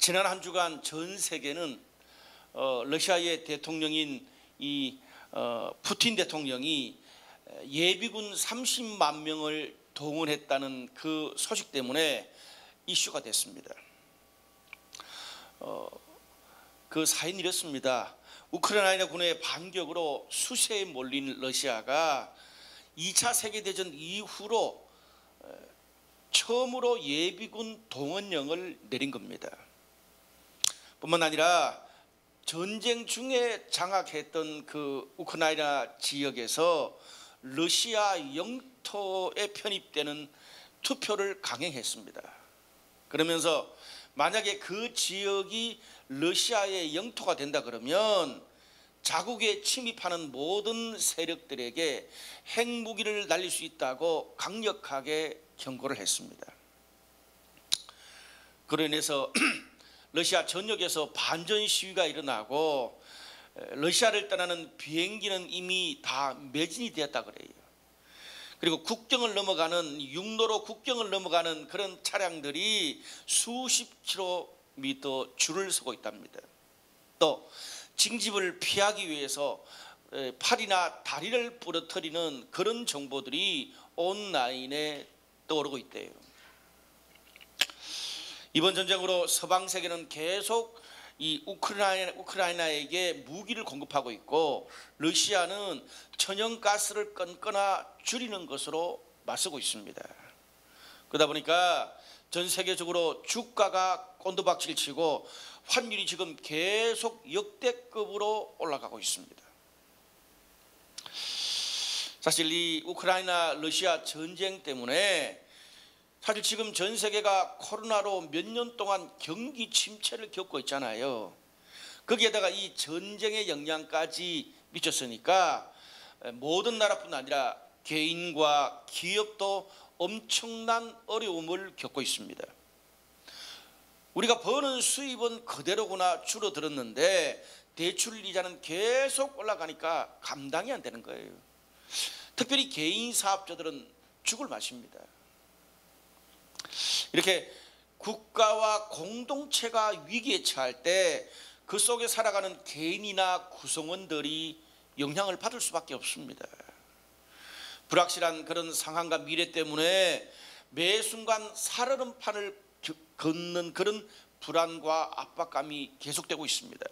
지난 한 주간 전 세계는 러시아의 대통령인 푸틴 대통령이 예비군 30만 명을 동원했다는 그 소식 때문에 이슈가 됐습니다. 그 사연이 이렇습니다. 우크라이나 군의 반격으로 수세에 몰린 러시아가 2차 세계대전 이후로 처음으로 예비군 동원령을 내린 겁니다. 뿐만 아니라 전쟁 중에 장악했던 그 우크라이나 지역에서 러시아 영토에 편입되는 투표를 강행했습니다. 그러면서 만약에 그 지역이 러시아의 영토가 된다 그러면 자국에 침입하는 모든 세력들에게 핵무기를 날릴 수 있다고 강력하게 경고를 했습니다. 그로 인해서 러시아 전역에서 반전 시위가 일어나고 러시아를 떠나는 비행기는 이미 다 매진이 되었다 그래요. 그리고 국경을 넘어가는 육로로 국경을 넘어가는 그런 차량들이 수십 킬로미터 줄을 서고 있답니다. 또 징집을 피하기 위해서 팔이나 다리를 부러뜨리는 그런 정보들이 온라인에 떠오르고 있대요. 이번 전쟁으로 서방 세계는 계속 이 우크라이나에게 무기를 공급하고 있고 러시아는 천연가스를 끊거나 줄이는 것으로 맞서고 있습니다. 그러다 보니까 전 세계적으로 주가가 꼰두박질 치고 환율이 지금 계속 역대급으로 올라가고 있습니다. 사실 이 우크라이나 러시아 전쟁 때문에 사실 지금 전 세계가 코로나로 몇 년 동안 경기 침체를 겪고 있잖아요. 거기에다가 이 전쟁의 영향까지 미쳤으니까 모든 나라뿐 아니라 개인과 기업도 엄청난 어려움을 겪고 있습니다. 우리가 버는 수입은 그대로구나 줄어들었는데 대출 이자는 계속 올라가니까 감당이 안 되는 거예요. 특별히 개인 사업자들은 죽을 맛입니다. 이렇게 국가와 공동체가 위기에 처할 때 그 속에 살아가는 개인이나 구성원들이 영향을 받을 수밖에 없습니다. 불확실한 그런 상황과 미래 때문에 매 순간 살얼음판을 걷는 그런 불안과 압박감이 계속되고 있습니다.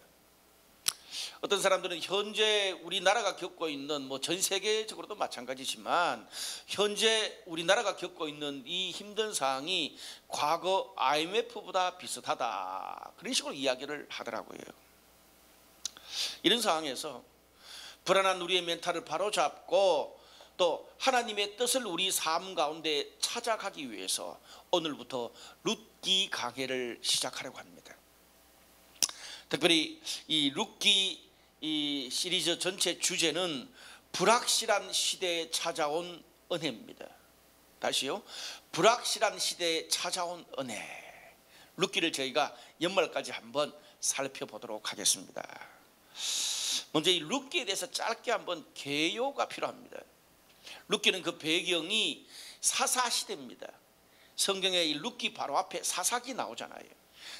어떤 사람들은 현재 우리나라가 겪고 있는 전 세계적으로도 마찬가지지만 현재 우리나라가 겪고 있는 이 힘든 상황이 과거 IMF보다 비슷하다 그런 식으로 이야기를 하더라고요. 이런 상황에서 불안한 우리의 멘탈을 바로잡고 또 하나님의 뜻을 우리 삶 가운데 찾아가기 위해서 오늘부터 룻기 강해를 시작하려고 합니다. 특별히 이 룻기 이 시리즈 전체 주제는 불확실한 시대에 찾아온 은혜입니다. 다시요. 불확실한 시대에 찾아온 은혜. 룻기를 저희가 연말까지 한번 살펴보도록 하겠습니다. 먼저 이 룻기에 대해서 짧게 한번 개요가 필요합니다. 룻기는 그 배경이 사사시대입니다. 성경에 이 룻기 바로 앞에 사사기 나오잖아요.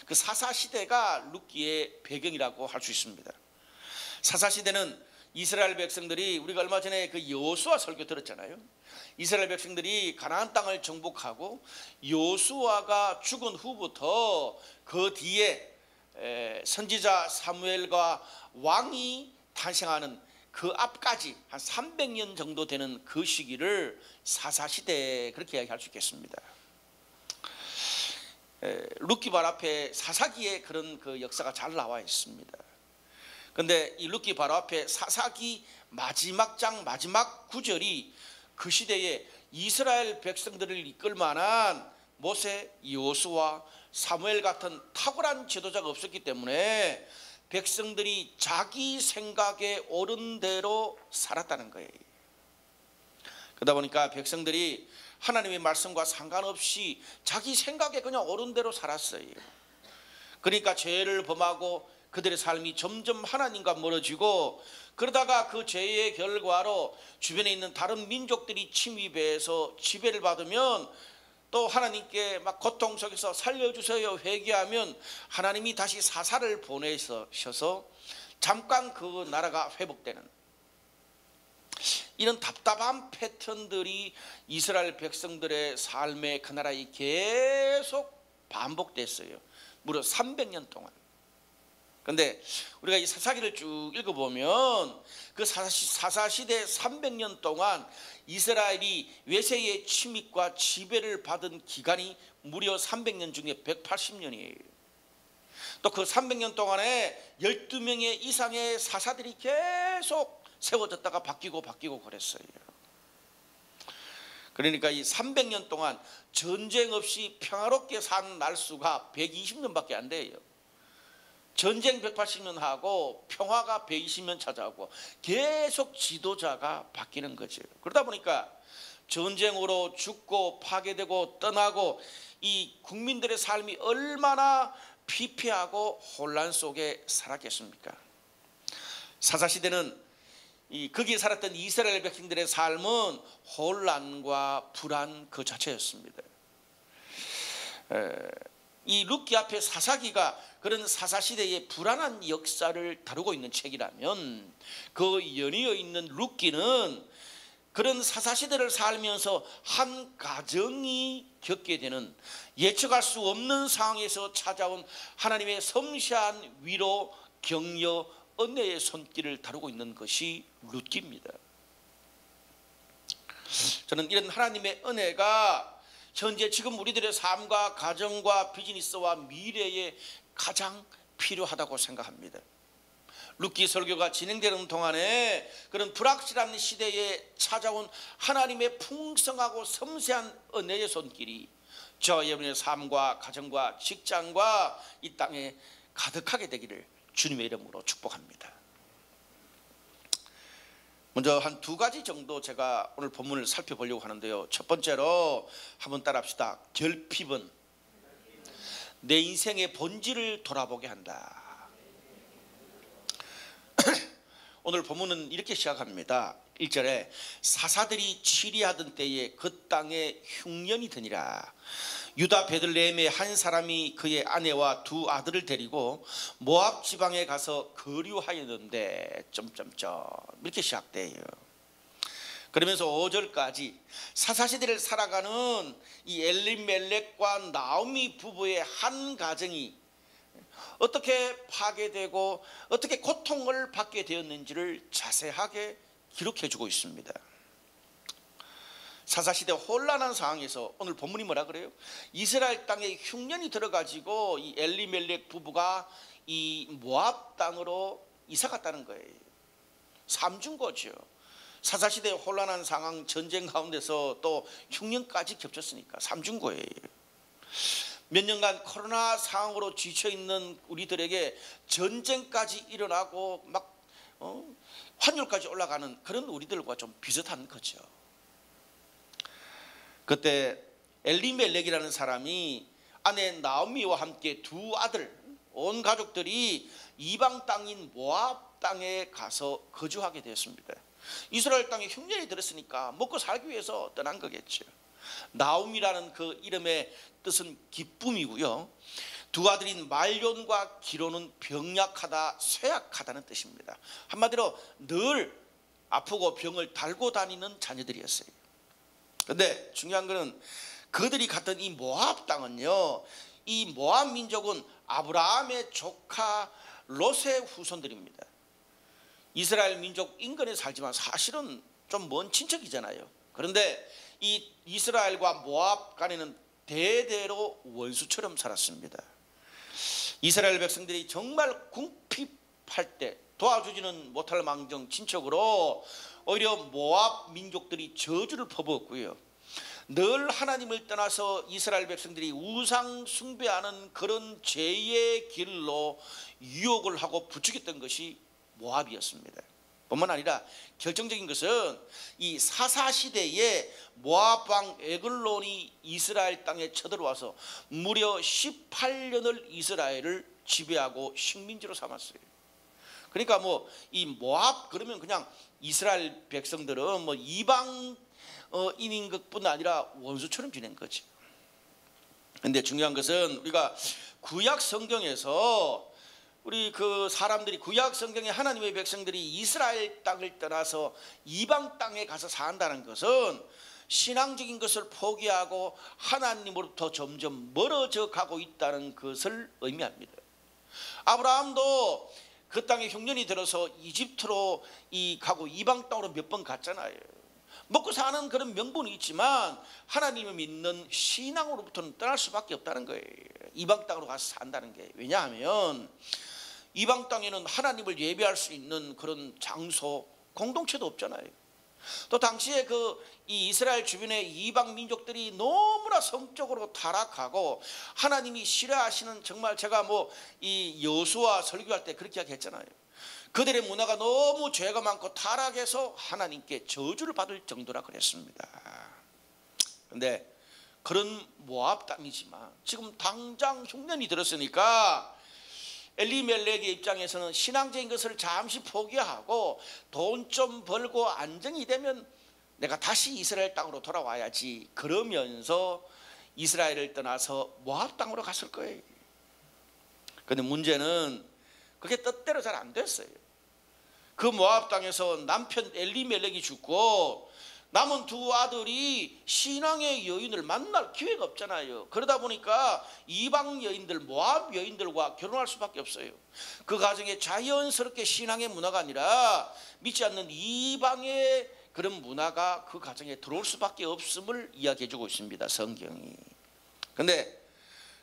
그 사사시대가 룻기의 배경이라고 할 수 있습니다. 사사시대는 이스라엘 백성들이 우리가 얼마 전에 그 여호수아 설교 들었잖아요. 이스라엘 백성들이 가나안 땅을 정복하고 여호수아가 죽은 후부터 그 뒤에 선지자 사무엘과 왕이 탄생하는 그 앞까지 한 300년 정도 되는 그 시기를 사사시대 그렇게 이야기할 수 있겠습니다. 룻기 바로 앞에 사사기에 그런 그 역사가 잘 나와 있습니다. 그런데 이 룻기 바로 앞에 사사기 마지막 장 마지막 구절이 그 시대에 이스라엘 백성들을 이끌 만한 모세, 여호수아, 사무엘 같은 탁월한 지도자가 없었기 때문에 백성들이 자기 생각에 옳은 대로 살았다는 거예요. 그러다 보니까 백성들이 하나님의 말씀과 상관없이 자기 생각에 그냥 옳은 대로 살았어요. 그러니까 죄를 범하고 그들의 삶이 점점 하나님과 멀어지고 그러다가 그 죄의 결과로 주변에 있는 다른 민족들이 침입해서 지배를 받으면 또 하나님께 막 고통 속에서 살려주세요 회개하면 하나님이 다시 사사를 보내셔서 잠깐 그 나라가 회복되는 이런 답답한 패턴들이 이스라엘 백성들의 삶의 그 나라에 계속 반복됐어요. 무려 300년 동안. 그런데 우리가 이 사사기를 쭉 읽어보면 그 사사시대 300년 동안 이스라엘이 외세의 침입과 지배를 받은 기간이 무려 300년 중에 180년이에요. 또 그 300년 동안에 12명의 이상의 사사들이 계속 세워졌다가 바뀌고 그랬어요. 그러니까 이 300년 동안 전쟁 없이 평화롭게 산 날수가 120년밖에 안 돼요. 전쟁 180년 하고 평화가 120년 찾아오고 계속 지도자가 바뀌는 거죠. 그러다 보니까 전쟁으로 죽고 파괴되고 떠나고 이 국민들의 삶이 얼마나 피폐하고 혼란 속에 살았겠습니까? 사사시대는 거기에 살았던 이스라엘 백성들의 삶은 혼란과 불안 그 자체였습니다. 이 룻기 앞에 사사기가 그런 사사시대의 불안한 역사를 다루고 있는 책이라면 그 연이어 있는 룻기는 그런 사사시대를 살면서 한 가정이 겪게 되는 예측할 수 없는 상황에서 찾아온 하나님의 섬세한 위로, 격려, 은혜의 손길을 다루고 있는 것이 룻기입니다. 저는 이런 하나님의 은혜가 현재 지금 우리들의 삶과 가정과 비즈니스와 미래에 가장 필요하다고 생각합니다. 룻기 설교가 진행되는 동안에 그런 불확실한 시대에 찾아온 하나님의 풍성하고 섬세한 은혜의 손길이 저와 여러분의 삶과 가정과 직장과 이 땅에 가득하게 되기를 주님의 이름으로 축복합니다. 먼저 한 두 가지 정도 제가 오늘 본문을 살펴보려고 하는데요. 첫 번째로 한번 따라합시다. 결핍은 내 인생의 본질을 돌아보게 한다. 오늘 본문은 이렇게 시작합니다. 1절에 사사들이 치리하던 때에 그 땅에 흉년이 드니라. 유다 베들레헴의 한 사람이 그의 아내와 두 아들을 데리고 모압 지방에 가서 거류하였는데 이렇게 시작돼요. 그러면서 5절까지 사사시대를 살아가는 이 엘리멜렉과 나오미 부부의 한 가정이 어떻게 파괴되고 어떻게 고통을 받게 되었는지를 자세하게 기록해주고 있습니다. 사사시대 혼란한 상황에서 오늘 본문이 뭐라 그래요? 이스라엘 땅에 흉년이 들어가지고 이 엘리멜렉 부부가 이 모압 땅으로 이사 갔다는 거예요. 삼중고죠. 사사시대 혼란한 상황, 전쟁 가운데서 또 흉년까지 겹쳤으니까 삼중고예요. 몇 년간 코로나 상황으로 지쳐있는 우리들에게 전쟁까지 일어나고 막 환율까지 올라가는 그런 우리들과 좀 비슷한 거죠. 그때 엘리멜렉이라는 사람이 아내 나오미와 함께 두 아들, 온 가족들이 이방 땅인 모압 땅에 가서 거주하게 되었습니다. 이스라엘 땅에 흉년이 들었으니까 먹고 살기 위해서 떠난 거겠죠. 나오미라는 그 이름의 뜻은 기쁨이고요. 두 아들인 말론과 기로는 병약하다, 쇠약하다는 뜻입니다. 한마디로 늘 아프고 병을 달고 다니는 자녀들이었어요. 그런데 중요한 것은 그들이 갔던 이 모압 땅은요, 이 모압 민족은 아브라함의 조카 롯의 후손들입니다. 이스라엘 민족 인근에 살지만 사실은 좀 먼 친척이잖아요. 그런데 이 이스라엘과 모압 간에는 대대로 원수처럼 살았습니다. 이스라엘 백성들이 정말 궁핍할 때 도와주지는 못할 망정 친척으로 오히려 모압 민족들이 저주를 퍼부었고요. 늘 하나님을 떠나서 이스라엘 백성들이 우상 숭배하는 그런 죄의 길로 유혹을 하고 부추겼던 것이 모압이었습니다. 뿐만 아니라 결정적인 것은 이 사사시대에 모압 왕 에글론이 이스라엘 땅에 쳐들어와서 무려 18년을 이스라엘을 지배하고 식민지로 삼았어요. 그러니까 뭐 이 모압 그러면 그냥 이스라엘 백성들은 뭐 이방 인인 것뿐 아니라 원수처럼 지낸 거죠. 근데 중요한 것은 우리가 구약 성경에서 우리 그 사람들이 구약 성경의 하나님의 백성들이 이스라엘 땅을 떠나서 이방 땅에 가서 산다는 것은 신앙적인 것을 포기하고 하나님으로부터 점점 멀어져 가고 있다는 것을 의미합니다. 아브라함도 그 땅에 흉년이 들어서 이집트로 가고 이방 땅으로 몇 번 갔잖아요. 먹고 사는 그런 명분이 있지만 하나님을 믿는 신앙으로부터는 떠날 수밖에 없다는 거예요. 이방 땅으로 가서 산다는 게. 왜냐하면 이방 땅에는 하나님을 예배할 수 있는 그런 장소, 공동체도 없잖아요. 또 당시에 이 이스라엘 주변의 이방 민족들이 너무나 성적으로 타락하고 하나님이 싫어하시는, 정말 제가 이 여호수아 설교할 때 그렇게 이야기했잖아요. 그들의 문화가 너무 죄가 많고 타락해서 하나님께 저주를 받을 정도라 그랬습니다. 그런데 그런 모압 땅이지만 지금 당장 흉년이 들었으니까 엘리멜렉의 입장에서는 신앙적인 것을 잠시 포기하고 돈 좀 벌고 안정이 되면 내가 다시 이스라엘 땅으로 돌아와야지, 그러면서 이스라엘을 떠나서 모압 땅으로 갔을 거예요. 그런데 문제는 그게 뜻대로 잘 안 됐어요. 그 모압 땅에서 남편 엘리멜렉이 죽고 남은 두 아들이 신앙의 여인을 만날 기회가 없잖아요. 그러다 보니까 이방 여인들, 모압 여인들과 결혼할 수밖에 없어요. 그 가정에 자연스럽게 신앙의 문화가 아니라 믿지 않는 이방의 그런 문화가 그 가정에 들어올 수밖에 없음을 이야기해 주고 있습니다, 성경이. 그런데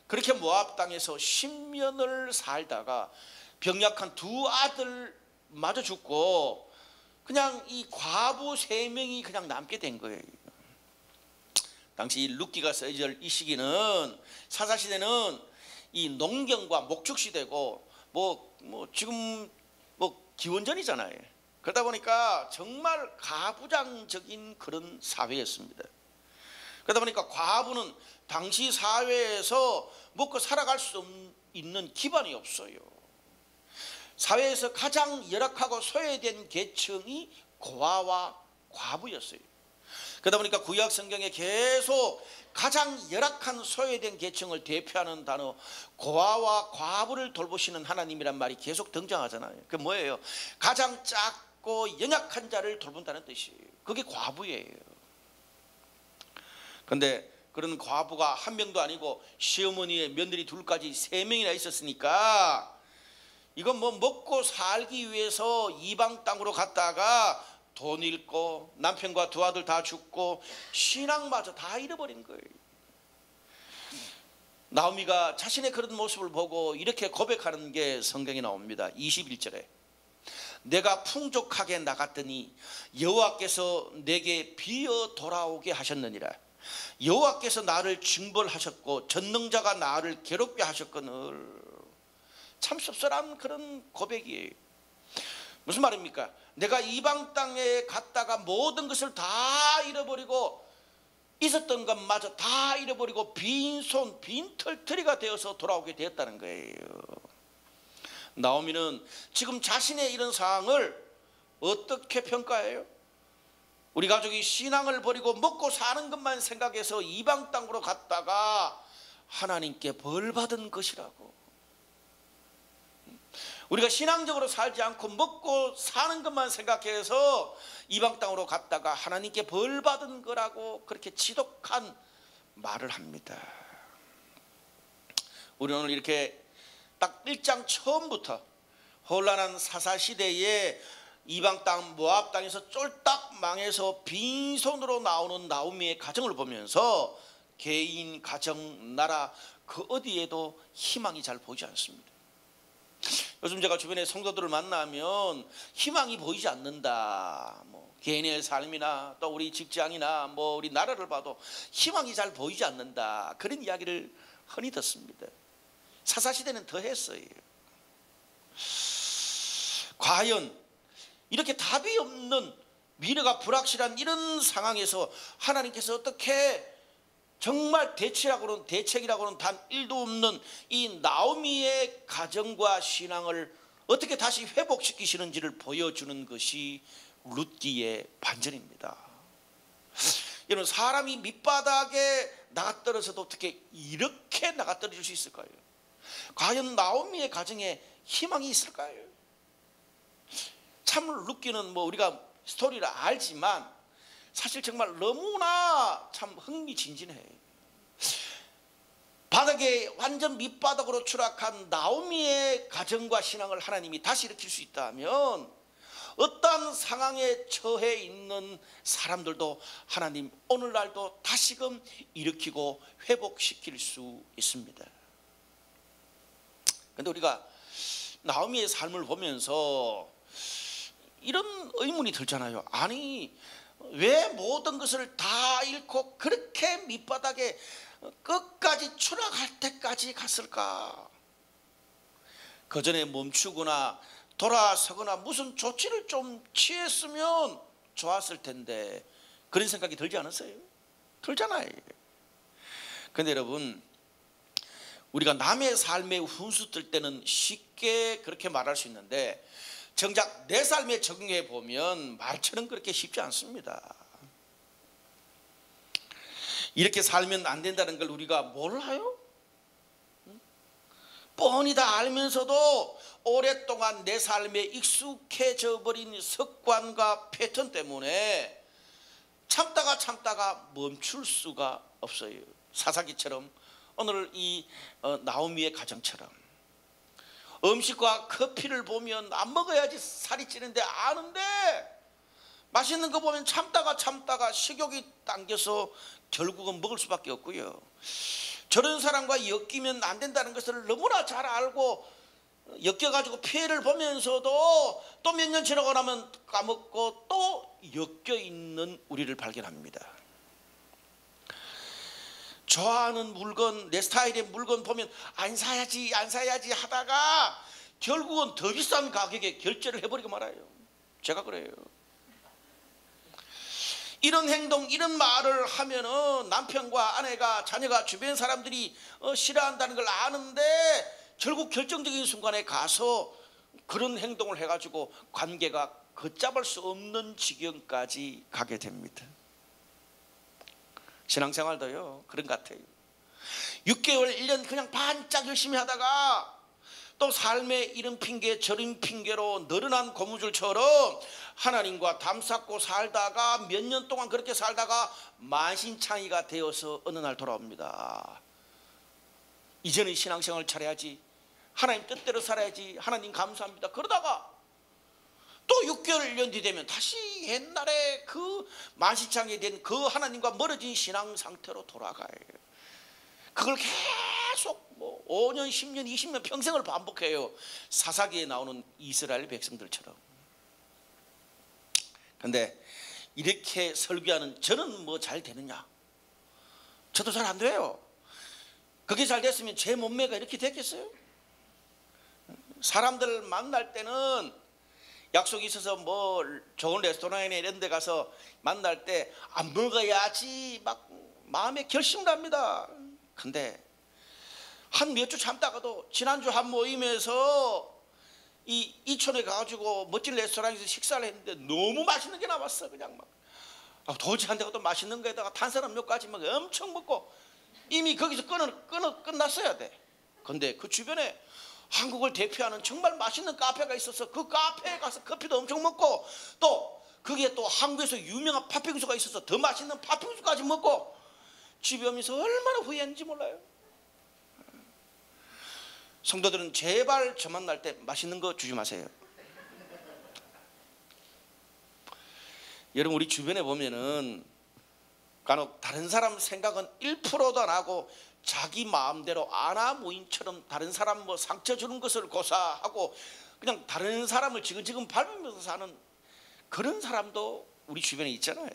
그렇게 모압 땅에서 10년을 살다가 병약한 두 아들마저 죽고 그냥 이 과부 3명이 그냥 남게 된 거예요. 당시 룻기가 써질 이 시기는, 사사시대는 이 농경과 목축시대고 지금 기원전이잖아요. 그러다 보니까 정말 가부장적인 그런 사회였습니다. 그러다 보니까 과부는 당시 사회에서 먹고 살아갈 수 있는 기반이 없어요. 사회에서 가장 열악하고 소외된 계층이 고아와 과부였어요. 그러다 보니까 구약 성경에 계속 가장 열악한 소외된 계층을 대표하는 단어 고아와 과부를 돌보시는 하나님이란 말이 계속 등장하잖아요. 그게 뭐예요? 가장 작고 연약한 자를 돌본다는 뜻이에요. 그게 과부예요. 그런데 그런 과부가 한 명도 아니고 시어머니의 며느리 둘까지 3명이나 있었으니까 이건 먹고 살기 위해서 이방 땅으로 갔다가 돈 잃고 남편과 두 아들 다 죽고 신앙마저 다 잃어버린 거예요. 나오미가 자신의 그런 모습을 보고 이렇게 고백하는 게 성경에 나옵니다. 21절에 내가 풍족하게 나갔더니 여호와께서 내게 비어 돌아오게 하셨느니라. 여호와께서 나를 징벌하셨고 전능자가 나를 괴롭게 하셨거늘. 참 씁쓸한 그런 고백이에요. 무슨 말입니까? 내가 이방 땅에 갔다가 모든 것을 다 잃어버리고 있었던 것마저 다 잃어버리고 빈손 빈털터리가 되어서 돌아오게 되었다는 거예요. 나오미는 지금 자신의 이런 상황을 어떻게 평가해요? 우리 가족이 신앙을 버리고 먹고 사는 것만 생각해서 이방 땅으로 갔다가 하나님께 벌 받은 것이라고. 우리가 신앙적으로 살지 않고 먹고 사는 것만 생각해서 이방 땅으로 갔다가 하나님께 벌 받은 거라고 그렇게 지독한 말을 합니다. 우리는 오늘 이렇게 딱 1장 처음부터 혼란한 사사시대에 이방 땅 모압 땅에서 쫄딱 망해서 빈손으로 나오는 나오미의 가정을 보면서 개인, 가정, 나라 그 어디에도 희망이 잘 보이지 않습니다. 요즘 제가 주변에 성도들을 만나면 희망이 보이지 않는다, 개인의 삶이나 또 우리 직장이나 우리 나라를 봐도 희망이 잘 보이지 않는다, 그런 이야기를 흔히 듣습니다. 사사시대는 더 했어요. 과연 이렇게 답이 없는 미래가 불확실한 이런 상황에서 하나님께서 어떻게 정말 대책이라고는 단 1도 없는 이 나오미의 가정과 신앙을 어떻게 다시 회복시키시는지를 보여주는 것이 룻기의 반전입니다. 여러분, 사람이 밑바닥에 나가떨어져도 어떻게 이렇게 나가떨어질 수 있을까요? 과연 나오미의 가정에 희망이 있을까요? 참 루키는 뭐 우리가 스토리를 알지만 사실 정말 너무나 참 흥미진진해요. 바닥에 완전 밑바닥으로 추락한 나오미의 가정과 신앙을 하나님이 다시 일으킬 수 있다면 어떠한 상황에 처해 있는 사람들도 하나님 오늘날도 다시금 일으키고 회복시킬 수 있습니다. 그런데 우리가 나오미의 삶을 보면서 이런 의문이 들잖아요. 아니, 왜 모든 것을 다 잃고 그렇게 밑바닥에 끝까지 추락할 때까지 갔을까? 그 전에 멈추거나 돌아서거나 무슨 조치를 좀 취했으면 좋았을 텐데 그런 생각이 들지 않았어요? 들잖아요. 그런데 여러분, 우리가 남의 삶에 훈수 뜰 때는 쉽게 그렇게 말할 수 있는데 정작 내 삶에 적용해 보면 말처럼 그렇게 쉽지 않습니다. 이렇게 살면 안 된다는 걸 우리가 몰라요? 뻔히 다 알면서도 오랫동안 내 삶에 익숙해져 버린 습관과 패턴 때문에 참다가 멈출 수가 없어요. 사사기처럼, 오늘 이 나오미의 가정처럼 음식과 커피를 보면 안 먹어야지 살이 찌는데 아는데 맛있는 거 보면 참다가 식욕이 당겨서 결국은 먹을 수밖에 없고요. 저런 사람과 엮이면 안 된다는 것을 너무나 잘 알고 엮여가지고 피해를 보면서도 또 몇 년 지나고 나면 까먹고 또 엮여있는 우리를 발견합니다. 좋아하는 물건, 내 스타일의 물건 보면 안 사야지 하다가 결국은 더 비싼 가격에 결제를 해버리고 말아요. 제가 그래요. 이런 행동, 이런 말을 하면은 남편과 아내가, 자녀가, 주변 사람들이 싫어한다는 걸 아는데 결국 결정적인 순간에 가서 그런 행동을 해가지고 관계가 걷잡을 수 없는 지경까지 가게 됩니다. 신앙생활도요 그런 것 같아요. 6개월, 1년 그냥 반짝 열심히 하다가 또 삶의 이런 핑계 저런 핑계로 늘어난 고무줄처럼 하나님과 담쌓고 살다가 몇 년 동안 그렇게 살다가 만신창이가 되어서 어느 날 돌아옵니다. 이제는 신앙생활을 잘해야지, 하나님 뜻대로 살아야지, 하나님 감사합니다. 그러다가 또 6개월, 1년 뒤 되면 다시 옛날에 그 만신창이 된 그 하나님과 멀어진 신앙 상태로 돌아가요. 그걸 계속 뭐 5년, 10년, 20년 평생을 반복해요. 사사기에 나오는 이스라엘 백성들처럼. 그런데 이렇게 설교하는 저는 뭐 잘 되느냐? 저도 잘 안 돼요. 그게 잘 됐으면 제 몸매가 이렇게 됐겠어요? 사람들 만날 때는 약속이 있어서 뭐 좋은 레스토랑이나 이런 데 가서 만날 때 안 먹어야지 막 마음에 결심을 합니다. 근데 한 몇 주 참다가도 지난주 한 모임에서 이 이촌에 가가지고 멋진 레스토랑에서 식사를 했는데 너무 맛있는 게 나왔어. 그냥 막 도저히 안 되고 또 맛있는 거에다가 탄산음 몇 가지 막 엄청 먹고 이미 거기서 끝났어야 돼. 근데 그 주변에 한국을 대표하는 정말 맛있는 카페가 있어서 그 카페에 가서 커피도 엄청 먹고 또 거기에 또 한국에서 유명한 팥빙수가 있어서 더 맛있는 팥빙수까지 먹고 집에 오면서 얼마나 후회했는지 몰라요. 성도들은 제발 저 만날 때 맛있는 거 주지 마세요. 여러분, 우리 주변에 보면은 간혹 다른 사람 생각은 1%도 안 하고 자기 마음대로 아나무인처럼 다른 사람 뭐 상처 주는 것을 고사하고 그냥 다른 사람을 지근지근 밟으면서 사는 그런 사람도 우리 주변에 있잖아요.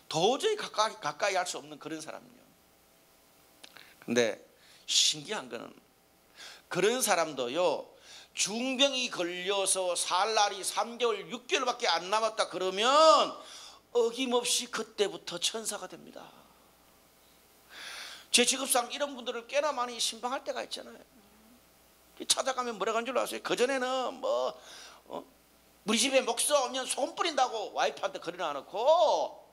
도저히 가까이 할 수 없는 그런 사람이요. 근데 신기한 거는 그런 사람도요, 중병이 걸려서 살 날이 3개월, 6개월밖에 안 남았다 그러면 어김없이 그때부터 천사가 됩니다. 제 직업상 이런 분들을 꽤나 많이 신방할 때가 있잖아요. 찾아가면 뭐라고 하는 줄 아세요? 그전에는 우리 집에 목사 오면 소금 뿌린다고 와이프한테 그러나 놓고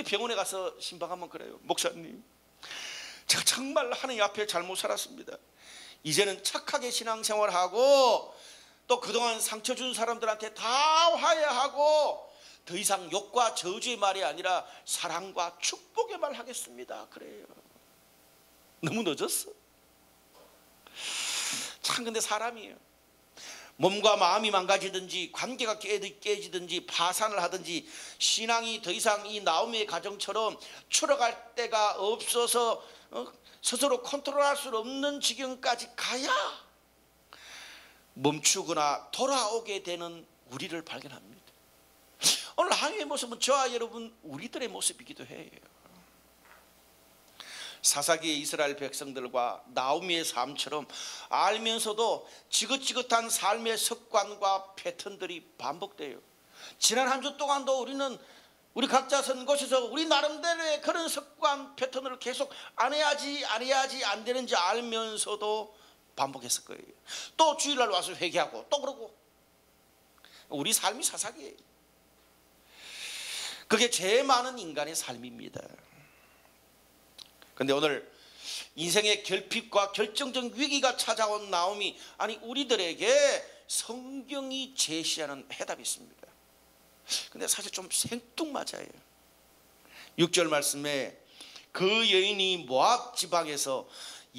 병원에 가서 신방하면 그래요. 목사님, 제가 정말 하나님 앞에 잘못 살았습니다. 이제는 착하게 신앙생활하고 또 그동안 상처 준 사람들한테 다 화해하고 더 이상 욕과 저주의 말이 아니라 사랑과 축복의 말 하겠습니다. 그래요. 너무 늦었어. 참, 근데 사람이에요. 몸과 마음이 망가지든지 관계가 깨지든지 파산을 하든지 신앙이 더 이상 이 나오미의 가정처럼 추락할 데가 없어서 스스로 컨트롤할 수 없는 지경까지 가야 멈추거나 돌아오게 되는 우리를 발견합니다. 오늘 하나님의 모습은 저와 여러분 우리들의 모습이기도 해요. 사사기의 이스라엘 백성들과 나오미의 삶처럼 알면서도 지긋지긋한 삶의 습관과 패턴들이 반복돼요. 지난 한 주 동안도 우리 각자 선 곳에서 우리 나름대로의 그런 습관 패턴을 계속 안 해야지 안 되는지 알면서도 반복했을 거예요. 또 주일날 와서 회개하고 또 그러고. 우리 삶이 사사기예요. 그게 제일 많은 인간의 삶입니다. 그런데 오늘 인생의 결핍과 결정적 위기가 찾아온 나오미, 아니 우리들에게 성경이 제시하는 해답이 있습니다. 근데 사실 좀 생뚱맞아요. 6절 말씀에 그 여인이 모압 지방에서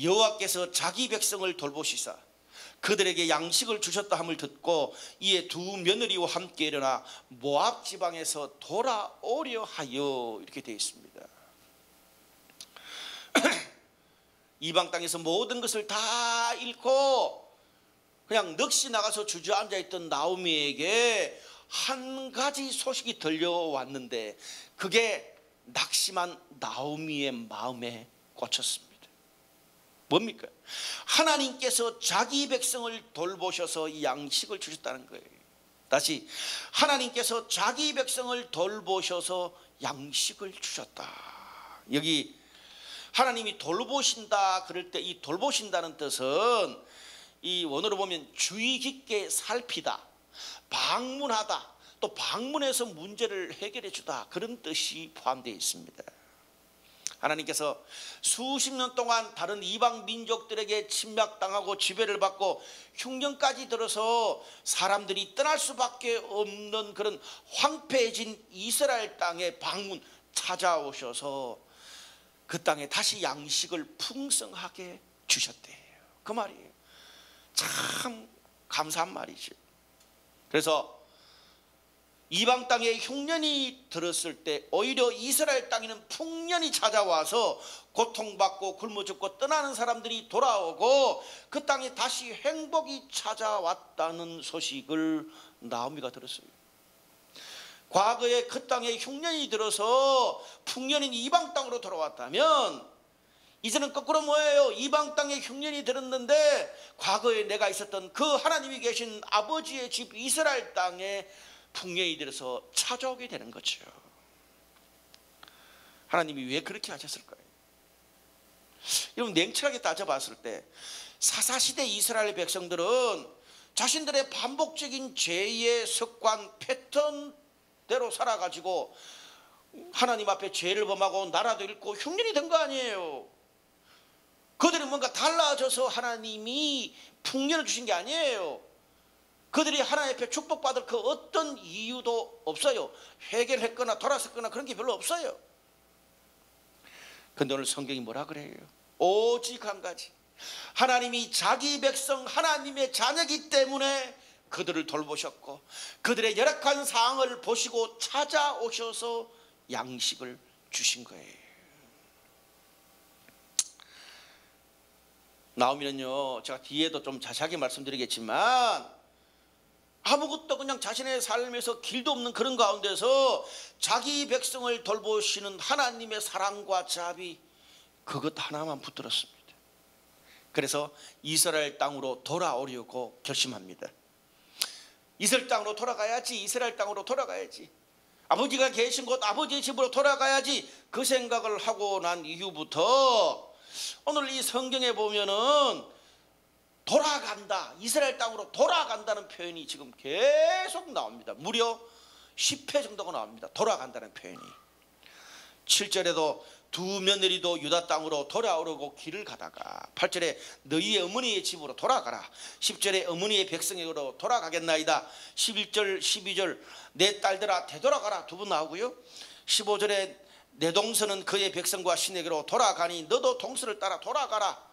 여호와께서 자기 백성을 돌보시사 그들에게 양식을 주셨다 함을 듣고 이에 두 며느리와 함께 일어나 모압 지방에서 돌아오려 하여, 이렇게 되어 있습니다. 이방 땅에서 모든 것을 다 잃고 그냥 넋이 나가서 주저앉아 있던 나오미에게 한 가지 소식이 들려왔는데 그게 낙심한 나오미의 마음에 꽂혔습니다. 뭡니까? 하나님께서 자기 백성을 돌보셔서 양식을 주셨다는 거예요. 다시, 하나님께서 자기 백성을 돌보셔서 양식을 주셨다. 여기 하나님이 돌보신다 그럴 때 이 돌보신다는 뜻은 이 원어로 보면 주의 깊게 살피다, 방문하다, 또 방문해서 문제를 해결해 주다, 그런 뜻이 포함되어 있습니다. 하나님께서 수십 년 동안 다른 이방 민족들에게 침략당하고 지배를 받고 흉년까지 들어서 사람들이 떠날 수밖에 없는 그런 황폐해진 이스라엘 땅에 방문 찾아오셔서 그 땅에 다시 양식을 풍성하게 주셨대요. 그 말이에요. 참 감사한 말이죠. 그래서 이방 땅에 흉년이 들었을 때 오히려 이스라엘 땅에는 풍년이 찾아와서 고통받고 굶어 죽고 떠나는 사람들이 돌아오고 그 땅에 다시 행복이 찾아왔다는 소식을 나오미가 들었어요. 과거에 그 땅에 흉년이 들어서 풍년인 이방 땅으로 돌아왔다면 이제는 거꾸로 뭐예요? 이방 땅에 흉년이 들었는데 과거에 내가 있었던 그 하나님이 계신 아버지의 집 이스라엘 땅에 풍년이 들어서 찾아오게 되는 거죠. 하나님이 왜 그렇게 하셨을까요? 여러분, 냉철하게 따져봤을 때 사사시대 이스라엘 백성들은 자신들의 반복적인 죄의 습관 패턴대로 살아가지고 하나님 앞에 죄를 범하고 나라도 잃고 흉년이 된 거 아니에요. 그들은 뭔가 달라져서 하나님이 풍년을 주신 게 아니에요. 그들이 하나님 앞에 축복받을 그 어떤 이유도 없어요. 회개를 했거나 돌아섰거나 그런 게 별로 없어요. 그런데 오늘 성경이 뭐라 그래요? 오직 한 가지, 하나님이 자기 백성 하나님의 자녀이기 때문에 그들을 돌보셨고 그들의 열악한 상황을 보시고 찾아오셔서 양식을 주신 거예요. 나오미는요, 제가 뒤에도 좀 자세하게 말씀드리겠지만 아무것도 그냥 자신의 삶에서 길도 없는 그런 가운데서 자기 백성을 돌보시는 하나님의 사랑과 자비, 그것 하나만 붙들었습니다. 그래서 이스라엘 땅으로 돌아오려고 결심합니다. 이스라엘 땅으로 돌아가야지, 이스라엘 땅으로 돌아가야지, 아버지가 계신 곳 아버지의 집으로 돌아가야지, 그 생각을 하고 난 이후부터 오늘 이 성경에 보면은 돌아간다, 이스라엘 땅으로 돌아간다는 표현이 지금 계속 나옵니다. 무려 10회 정도가 나옵니다. 돌아간다는 표현이. 7절에도 두 며느리도 유다 땅으로 돌아오려고 길을 가다가 8절에 너희의 어머니의 집으로 돌아가라. 10절에 어머니의 백성에게로 돌아가겠나이다. 11절 12절 내 딸들아 되돌아가라 두 번 나오고요. 15절에 내 동서는 그의 백성과 신에게로 돌아가니 너도 동서를 따라 돌아가라.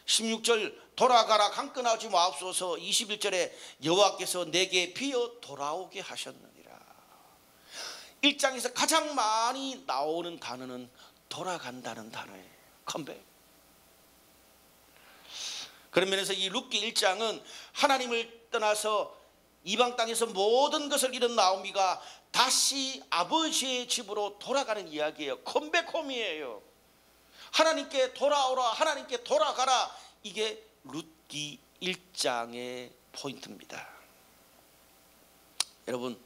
16절 돌아가라 강건하지 마옵소서. 21절에 여호와께서 내게 비어 돌아오게 하셨느니라. 1장에서 가장 많이 나오는 단어는 돌아간다는 단어예요. 컴백. 그런 면에서 이 룻기 1장은 하나님을 떠나서 이방 땅에서 모든 것을 잃은 나오미가 다시 아버지의 집으로 돌아가는 이야기예요. 컴백홈이에요. 하나님께 돌아오라, 하나님께 돌아가라. 이게 룻기 1장의 포인트입니다. 여러분,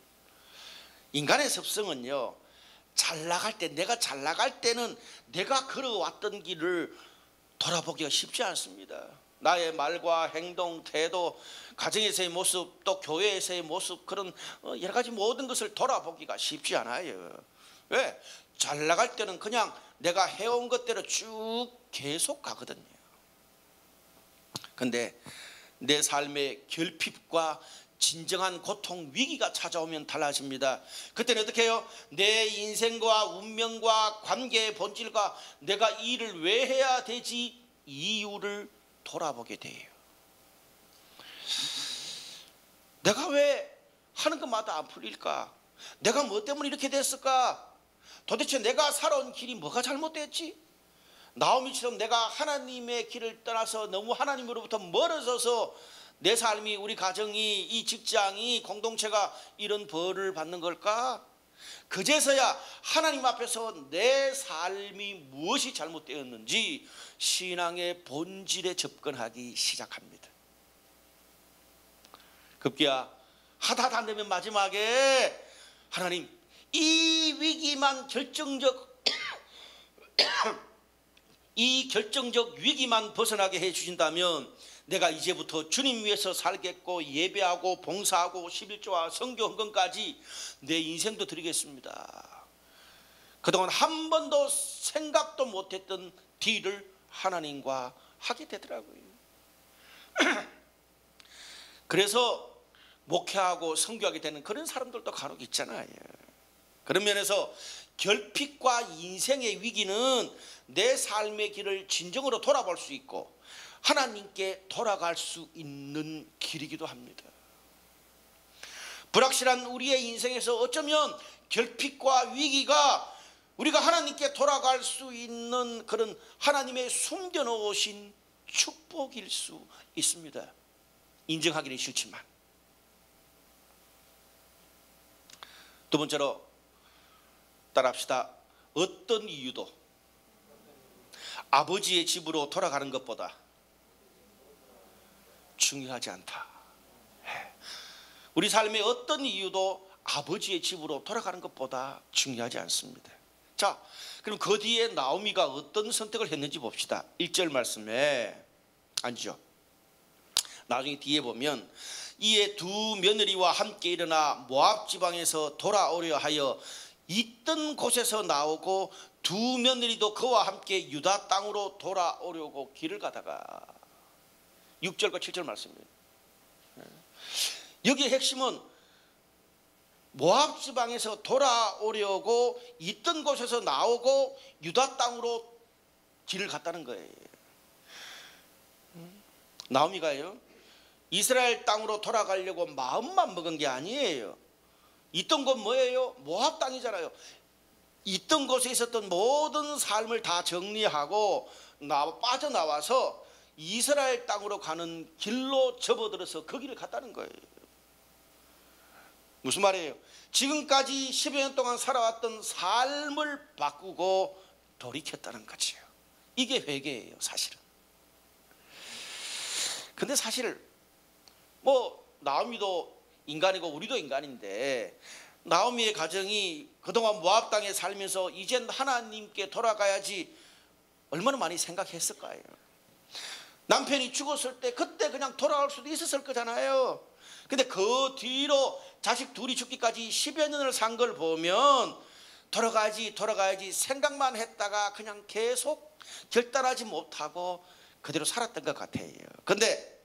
인간의 습성은요, 잘 나갈 때, 내가 잘 나갈 때는 내가 걸어왔던 길을 돌아보기가 쉽지 않습니다. 나의 말과 행동, 태도, 가정에서의 모습, 또 교회에서의 모습, 그런 여러 가지 모든 것을 돌아보기가 쉽지 않아요. 왜? 잘 나갈 때는 그냥 내가 해온 것대로 쭉 계속 가거든요. 근데 내 삶의 결핍과 진정한 고통, 위기가 찾아오면 달라집니다. 그때는 어떻게 해요? 내 인생과 운명과 관계의 본질과 내가 이 일을 왜 해야 되지? 이유를 돌아보게 돼요. 내가 왜 하는 것마다 안 풀릴까? 내가 뭐 때문에 이렇게 됐을까? 도대체 내가 살아온 길이 뭐가 잘못됐지? 나오미처럼 내가 하나님의 길을 떠나서 너무 하나님으로부터 멀어져서 내 삶이, 우리 가정이, 이 직장이, 공동체가 이런 벌을 받는 걸까? 그제서야 하나님 앞에서 내 삶이 무엇이 잘못되었는지 신앙의 본질에 접근하기 시작합니다. 급기야 하다 안 되면 마지막에 하나님, 이 위기만 이 결정적 위기만 벗어나게 해주신다면 내가 이제부터 주님 위해서 살겠고 예배하고 봉사하고 11조와 성교 헌금까지 내 인생도 드리겠습니다. 그동안 한 번도 생각도 못했던 딜을 하나님과 하게 되더라고요. 그래서 목회하고 선교하게 되는 그런 사람들도 간혹 있잖아요. 그런 면에서 결핍과 인생의 위기는 내 삶의 길을 진정으로 돌아볼 수 있고 하나님께 돌아갈 수 있는 길이기도 합니다. 불확실한 우리의 인생에서 어쩌면 결핍과 위기가 우리가 하나님께 돌아갈 수 있는 그런 하나님의 숨겨놓으신 축복일 수 있습니다. 인정하기는 싫지만. 두 번째로 따라합시다. 어떤 이유도 아버지의 집으로 돌아가는 것보다 중요하지 않다. 우리 삶의 어떤 이유도 아버지의 집으로 돌아가는 것보다 중요하지 않습니다. 자, 그럼 그 뒤에 나오미가 어떤 선택을 했는지 봅시다. 1절 말씀에 앉죠. 나중에 뒤에 보면 이에 두 며느리와 함께 일어나 모압 지방에서 돌아오려 하여 있던 곳에서 나오고 두 며느리도 그와 함께 유다 땅으로 돌아오려고 길을 가다가 6절과 7절 말씀입니다. 여기의 핵심은 모압 지방에서 돌아오려고 있던 곳에서 나오고 유다 땅으로 길을 갔다는 거예요. 나오미가요, 이스라엘 땅으로 돌아가려고 마음만 먹은 게 아니에요. 있던 곳 뭐예요? 모압 땅이잖아요. 있던 곳에 있었던 모든 삶을 다 정리하고 빠져나와서 이스라엘 땅으로 가는 길로 접어들어서 그 길을 갔다는 거예요. 무슨 말이에요? 지금까지 10여 년 동안 살아왔던 삶을 바꾸고 돌이켰다는 거죠. 이게 회개예요, 사실은. 근데 사실 뭐 나오미도 인간이고 우리도 인간인데 나오미의 가정이 그동안 모압 땅에 살면서 이젠 하나님께 돌아가야지 얼마나 많이 생각했을까요? 남편이 죽었을 때 그때 그냥 돌아올 수도 있었을 거잖아요. 근데 그 뒤로 자식 둘이 죽기까지 10여 년을 산 걸 보면 돌아가야지 생각만 했다가 그냥 계속 결단하지 못하고 그대로 살았던 것 같아요. 근데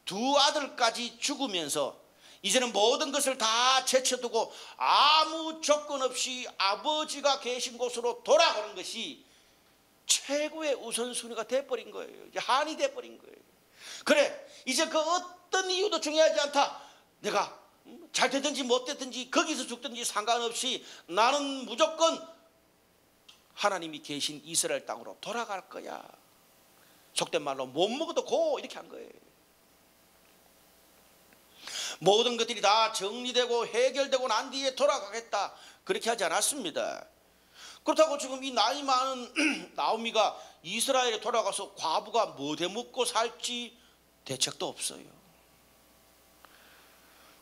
두 아들까지 죽으면서 이제는 모든 것을 다 제쳐두고 아무 조건 없이 아버지가 계신 곳으로 돌아가는 것이 최고의 우선순위가 돼버린 거예요. 이제 한이 돼버린 거예요. 그래, 이제 그 어떤 이유도 중요하지 않다. 내가 잘 되든지 못 되든지 거기서 죽든지 상관없이 나는 무조건 하나님이 계신 이스라엘 땅으로 돌아갈 거야. 속된 말로 못 먹어도 고 이렇게 한 거예요. 모든 것들이 다 정리되고 해결되고 난 뒤에 돌아가겠다, 그렇게 하지 않았습니다. 그렇다고 지금 이 나이 많은 나오미가 이스라엘에 돌아가서 과부가 뭐 대먹고 살지 대책도 없어요.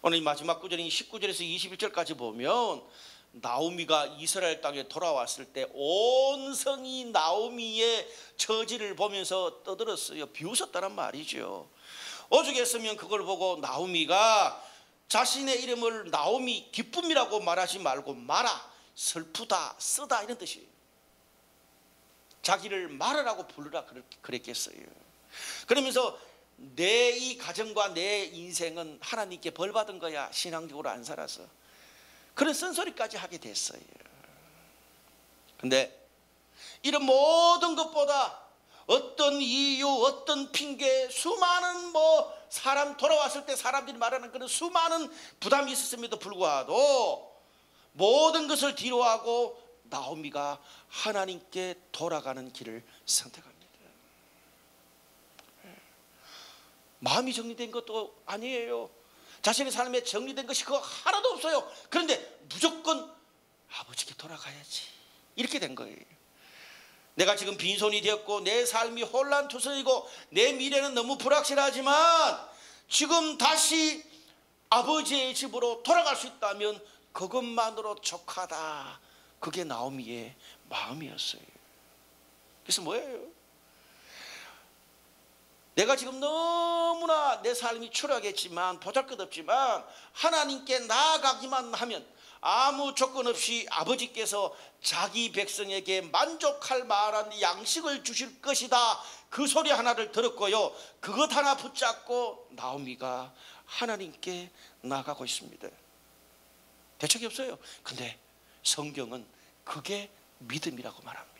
오늘 이 마지막 구절인 19절에서 21절까지 보면 나오미가 이스라엘 땅에 돌아왔을 때 온 성이 나오미의 처지를 보면서 떠들었어요. 비웃었다는 말이죠. 오죽했으면 그걸 보고 나오미가 자신의 이름을 나오미 기쁨이라고 말하지 말고 마라, 슬프다, 쓰다 이런 뜻이에요. 자기를 마라라고 부르라 그랬겠어요. 그러면서 내 이 가정과 내 인생은 하나님께 벌 받은 거야, 신앙적으로 안 살아서. 그런 쓴소리까지 하게 됐어요. 근데 이런 모든 것보다 어떤 이유, 어떤 핑계, 수많은 사람 돌아왔을 때 사람들이 말하는 그런 수많은 부담이 있었음에도 불구하고 모든 것을 뒤로하고 나오미가 하나님께 돌아가는 길을 선택합니다. 마음이 정리된 것도 아니에요. 자신의 삶에 정리된 것이 그거 하나도 없어요. 그런데 무조건 아버지께 돌아가야지, 이렇게 된 거예요. 내가 지금 빈손이 되었고 내 삶이 혼란투성이고 내 미래는 너무 불확실하지만 지금 다시 아버지의 집으로 돌아갈 수 있다면 그것만으로 족하다. 그게 나오미의 마음이었어요. 그래서 뭐예요? 내가 지금 너무나 내 삶이 추락했지만 보잘것없지만 하나님께 나아가기만 하면 아무 조건 없이 아버지께서 자기 백성에게 만족할 만한 양식을 주실 것이다. 그 소리 하나를 들었고요, 그것 하나 붙잡고 나오미가 하나님께 나아가고 있습니다. 대책이 없어요. 근데 성경은 그게 믿음이라고 말합니다.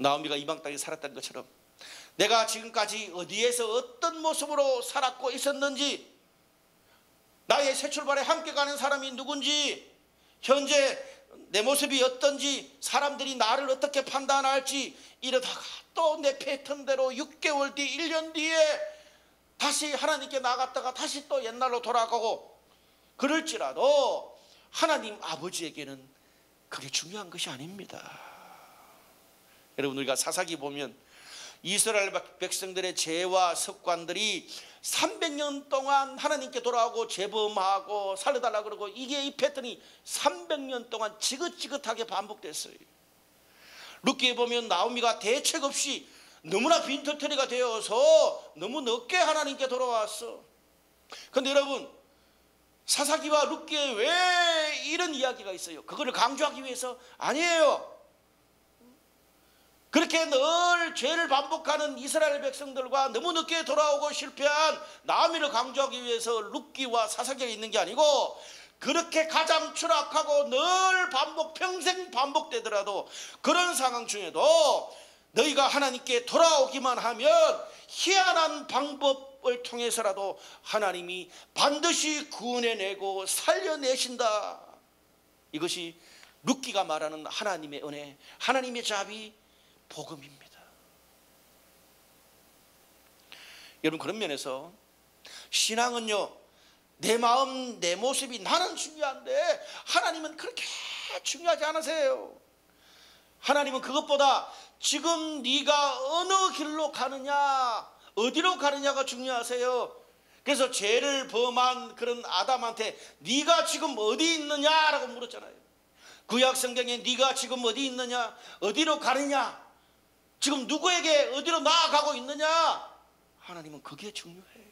나오미가 이방 땅에 살았던 것처럼 내가 지금까지 어디에서 어떤 모습으로 살았고 있었는지, 나의 새 출발에 함께 가는 사람이 누군지, 현재 내 모습이 어떤지, 사람들이 나를 어떻게 판단할지, 이러다가 또 내 패턴대로 6개월 뒤, 1년 뒤에 다시 하나님께 나갔다가 다시 또 옛날로 돌아가고 그럴지라도 하나님 아버지에게는 그게 중요한 것이 아닙니다. 여러분, 우리가 사사기 보면 이스라엘 백성들의 죄와 습관들이 300년 동안 하나님께 돌아오고 재범하고 살려달라고 그러고, 이게 이 패턴이 300년 동안 지긋지긋하게 반복됐어요. 룻기에 보면 나오미가 대책 없이 너무나 빈털터리가 되어서 너무 늦게 하나님께 돌아왔어. 그런데 여러분, 사사기와 룻기에 왜 이런 이야기가 있어요? 그거를 강조하기 위해서 아니에요. 그렇게 늘 죄를 반복하는 이스라엘 백성들과 너무 늦게 돌아오고 실패한 나오미를 강조하기 위해서 룻기와 사사기가 있는 게 아니고, 그렇게 가장 추락하고 늘 평생 반복되더라도 그런 상황 중에도 너희가 하나님께 돌아오기만 하면 희한한 방법을 통해서라도 하나님이 반드시 구원해내고 살려내신다. 이것이 룻기가 말하는 하나님의 은혜, 하나님의 자비, 복음입니다. 여러분, 그런 면에서 신앙은요, 내 마음, 내 모습이 나는 중요한데 하나님은 그렇게 중요하지 않으세요. 하나님은 그것보다 지금 네가 어느 길로 가느냐, 어디로 가느냐가 중요하세요. 그래서 죄를 범한 그런 아담한테 네가 지금 어디 있느냐라고 물었잖아요. 구약 성경에 네가 지금 어디 있느냐, 어디로 가느냐, 지금 누구에게 어디로 나아가고 있느냐, 하나님은 그게 중요해요.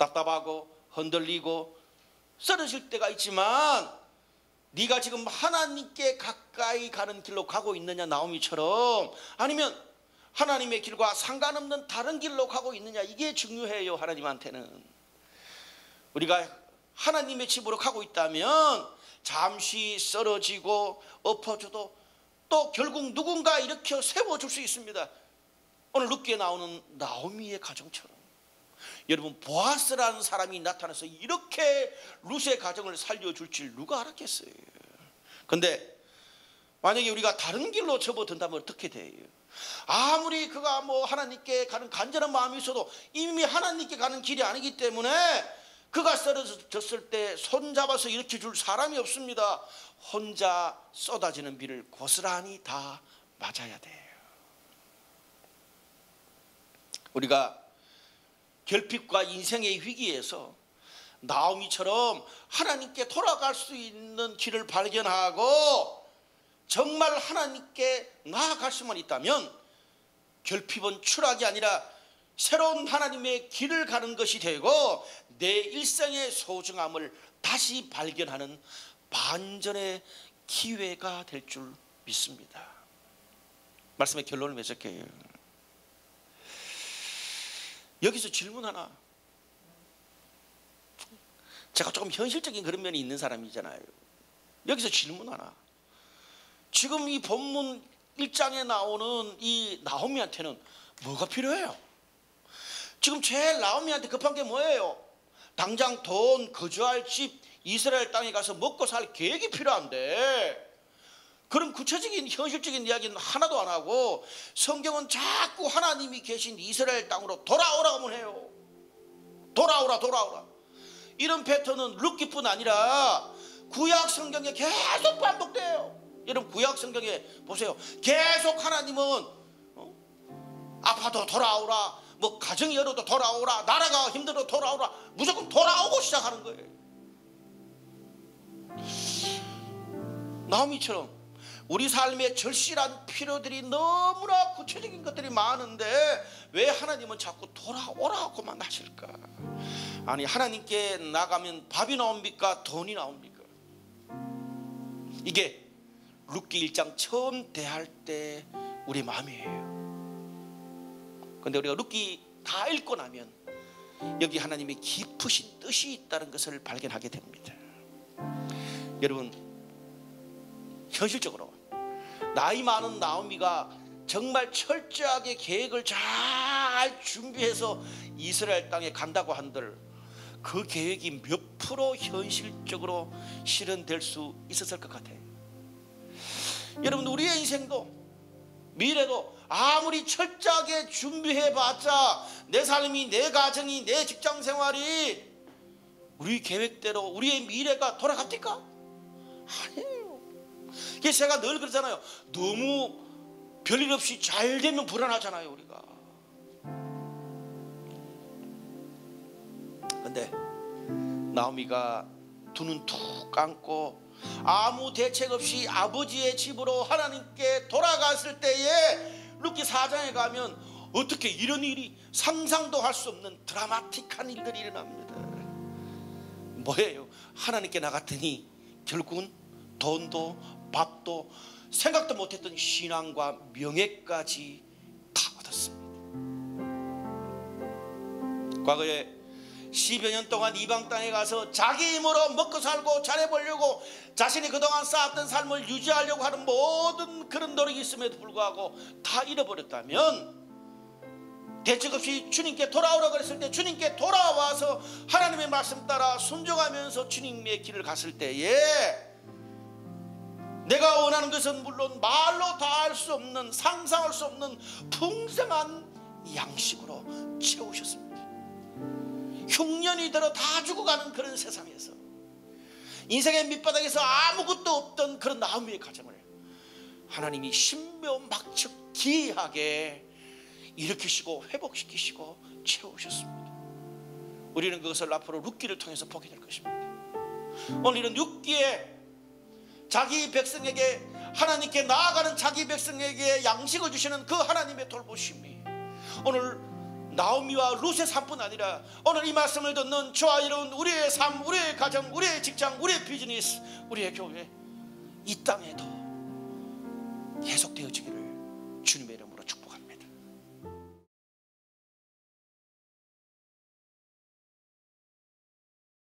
답답하고 흔들리고 쓰러질 때가 있지만 네가 지금 하나님께 가까이 가는 길로 가고 있느냐, 나오미처럼, 아니면 하나님의 길과 상관없는 다른 길로 가고 있느냐, 이게 중요해요. 하나님한테는 우리가 하나님의 집으로 가고 있다면 잠시 쓰러지고 엎어져도 또 결국 누군가 일으켜 세워줄 수 있습니다. 오늘 룻기에 나오는 나오미의 가정처럼 여러분, 보아스라는 사람이 나타나서 이렇게 룻의 가정을 살려줄 줄 누가 알았겠어요? 근데 만약에 우리가 다른 길로 접어든다면 어떻게 돼요? 아무리 그가 하나님께 가는 간절한 마음이 있어도 이미 하나님께 가는 길이 아니기 때문에 그가 쓰러졌을 때 손잡아서 일으켜 줄 사람이 없습니다. 혼자 쏟아지는 비를 고스란히 다 맞아야 돼요. 우리가 결핍과 인생의 위기에서 나오미처럼 하나님께 돌아갈 수 있는 길을 발견하고 정말 하나님께 나아갈 수만 있다면 결핍은 추락이 아니라 새로운 하나님의 길을 가는 것이 되고 내 일생의 소중함을 다시 발견하는 반전의 기회가 될 줄 믿습니다. 말씀의 결론을 맺을게요. 여기서 질문 하나. 제가 조금 현실적인 그런 면이 있는 사람이잖아요. 여기서 질문 하나. 지금 이 본문 1장에 나오는 이 나오미한테는 뭐가 필요해요? 지금 제일 나오미한테 급한 게 뭐예요? 당장 돈, 거주할 집, 이스라엘 땅에 가서 먹고 살 계획이 필요한데 그런 구체적인 현실적인 이야기는 하나도 안 하고 성경은 자꾸 하나님이 계신 이스라엘 땅으로 돌아오라고만 해요. 돌아오라 돌아오라. 이런 패턴은 룻기뿐 아니라 구약 성경에 계속 반복돼요. 여러분, 구약 성경에 보세요. 계속 하나님은 아파도 돌아오라, 가정이 어려도 돌아오라, 나라가 힘들어도 돌아오라, 무조건 돌아오고 시작하는 거예요. 나오미처럼 우리 삶에 절실한 필요들이 너무나 구체적인 것들이 많은데 왜 하나님은 자꾸 돌아오라고만 하실까? 아니, 하나님께 나가면 밥이 나옵니까? 돈이 나옵니까? 이게 룻기 1장 처음 대할 때 우리 마음이에요. 그런데 우리가 룻기 다 읽고 나면 여기 하나님의 깊으신 뜻이 있다는 것을 발견하게 됩니다. 여러분, 현실적으로 나이 많은 나오미가 정말 철저하게 계획을 잘 준비해서 이스라엘 땅에 간다고 한들 그 계획이 몇 프로 현실적으로 실현될 수 있었을 것 같아요. 여러분, 우리의 인생도 미래도 아무리 철저하게 준비해봤자 내 삶이, 내 가정이, 내 직장생활이 우리 계획대로 우리의 미래가 돌아갑니까? 아니에요. 그래서 제가 늘 그러잖아요. 너무 별일 없이 잘 되면 불안하잖아요, 우리가. 근데 나오미가 두 눈 툭 감고 아무 대책 없이 아버지의 집으로 하나님께 돌아갔을 때에 룻기 4장에 가면 어떻게 이런 일이 상상도 할 수 없는 드라마틱한 일들이 일어납니다. 뭐예요? 하나님께 나갔더니 결국은 돈도 밥도 생각도 못했던 신앙과 명예까지 다 얻었습니다. 과거에 10여 년 동안 이방 땅에 가서 자기 힘으로 먹고 살고 잘해보려고 자신이 그동안 쌓았던 삶을 유지하려고 하는 모든 그런 노력이 있음에도 불구하고 다 잃어버렸다면 대책 없이 주님께 돌아오라고 그랬을 때 주님께 돌아와서 하나님의 말씀 따라 순종하면서 주님의 길을 갔을 때에 내가 원하는 것은 물론 말로 다 할 수 없는, 상상할 수 없는 풍성한 양식으로 채우셨습니다. 흉년이 들어 다 죽어가는 그런 세상에서 인생의 밑바닥에서 아무것도 없던 그런 나오미의 가정을 하나님이 신묘막측 기이하게 일으키시고 회복시키시고 채우셨습니다. 우리는 그것을 앞으로 룻기를 통해서 보게 될 것입니다. 오늘은 룻기에 자기 백성에게, 하나님께 나아가는 자기 백성에게 양식을 주시는 그 하나님의 돌보심이 오늘 나오미와 룻의 삶뿐 아니라 오늘 이 말씀을 듣는 저와 여러분, 우리의 삶, 우리의 가정, 우리의 직장, 우리의 비즈니스, 우리의 교회, 이 땅에도 계속되어지기를 주님의 이름으로